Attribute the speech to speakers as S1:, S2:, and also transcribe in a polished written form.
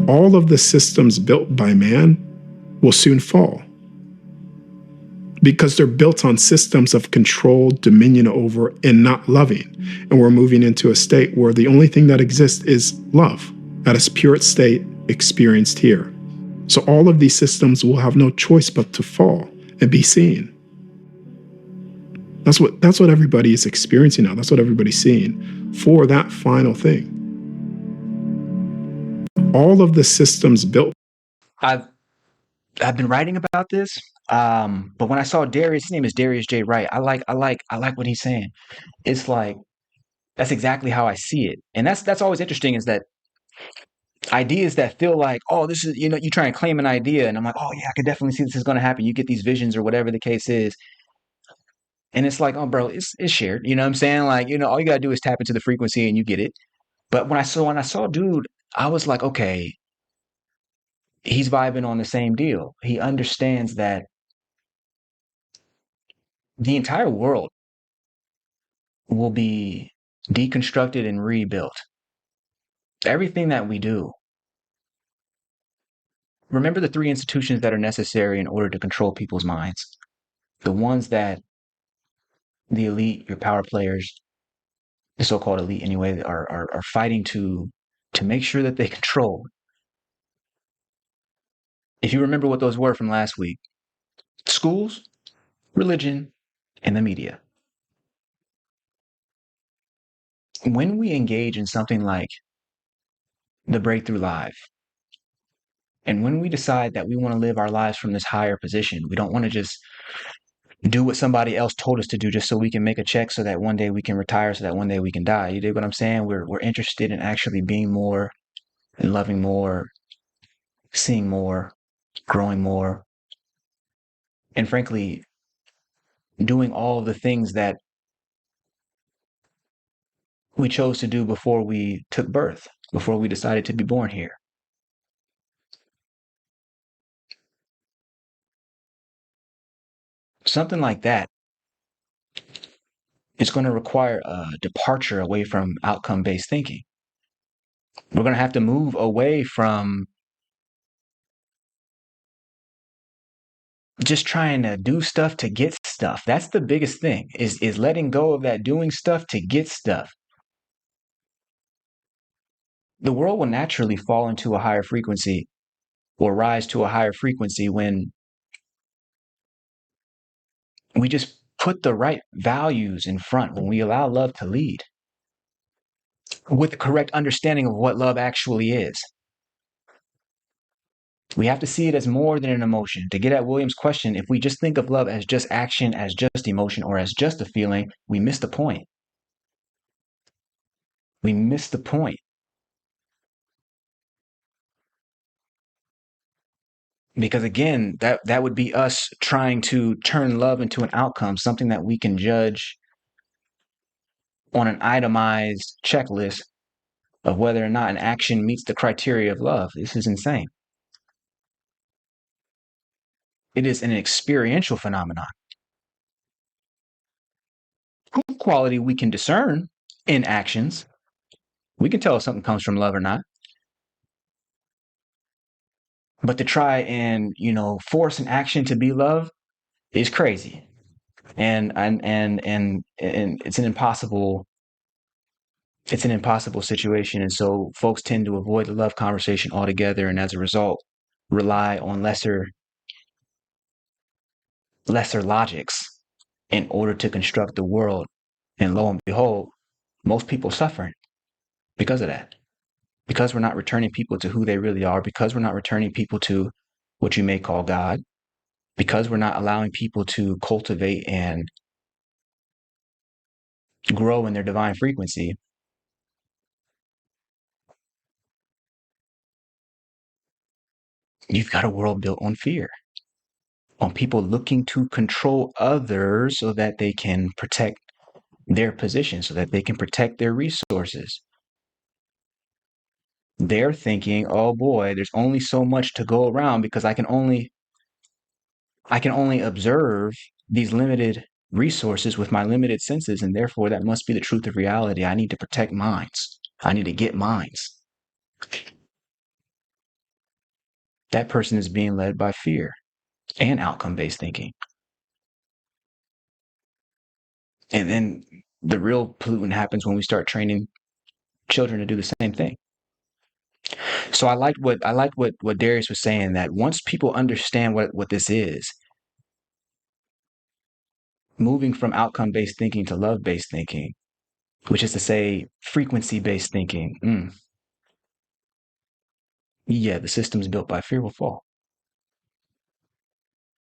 S1: all of the systems built by man will soon fall, because they're built on systems of control, dominion over, and not loving. And we're moving into a state where the only thing that exists is love at its purest state experienced here. So all of these systems will have no choice but to fall and be seen. That's what everybody is experiencing now. That's what everybody's seeing for that final thing. All of the systems built.
S2: I've been writing about this, but when I saw Darius, his name is Darius J. Wright. I like what he's saying. It's like that's exactly how I see it, and that's always interesting. Is that ideas that feel like, oh, this is, you try and claim an idea, and I'm like, oh yeah, I can definitely see this is going to happen. You get these visions or whatever the case is, and it's like, oh, bro, it's shared. You know what I'm saying? Like, all you gotta do is tap into the frequency and you get it. But when I saw dude, I was like, okay, he's vibing on the same deal. He understands that the entire world will be deconstructed and rebuilt. Everything that we do. Remember the three institutions that are necessary in order to control people's minds. The ones that the elite, your power players, the so-called elite anyway, are fighting to make sure that they control. If you remember what those were from last week, schools, religion, and the media. When we engage in something like the Breakthrough Live, and when we decide that we want to live our lives from this higher position, we don't want to just do what somebody else told us to do just so we can make a check so that one day we can retire, so that one day we can die. You dig what I'm saying? We're interested in actually being more and loving more, seeing more, growing more, and frankly, doing all of the things that we chose to do before we took birth, before we decided to be born here. Something like that is going to require a departure away from outcome-based thinking. We're going to have to move away from just trying to do stuff to get stuff. That's the biggest thing, is letting go of that doing stuff to get stuff. The world will naturally fall into a higher frequency or rise to a higher frequency when we just put the right values in front, when we allow love to lead with the correct understanding of what love actually is. We have to see it as more than an emotion. To get at William's question, if we just think of love as just action, as just emotion, or as just a feeling, we miss the point. We miss the point. Because again, that would be us trying to turn love into an outcome, something that we can judge on an itemized checklist of whether or not an action meets the criteria of love. This is insane. It is an experiential phenomenon. Quality we can discern in actions. We can tell if something comes from love or not. But to try and, force an action to be love is crazy. And it's an impossible situation. And so folks tend to avoid the love conversation altogether, and as a result, rely on lesser logics in order to construct the world. And lo and behold, most people suffering because of that. Because we're not returning people to who they really are, because we're not returning people to what you may call God, because we're not allowing people to cultivate and grow in their divine frequency. You've got a world built on fear, on people looking to control others so that they can protect their position, so that they can protect their resources. They're thinking, oh boy, there's only so much to go around because I can only observe these limited resources with my limited senses, and therefore that must be the truth of reality. I need to protect minds. I need to get minds. that person is being led by fear and outcome-based thinking. And then the real pollutant happens when we start training children to do the same thing. So I liked what Darius was saying, that once people understand what this is, moving from outcome-based thinking to love-based thinking, which is to say frequency-based thinking, yeah, the systems built by fear will fall.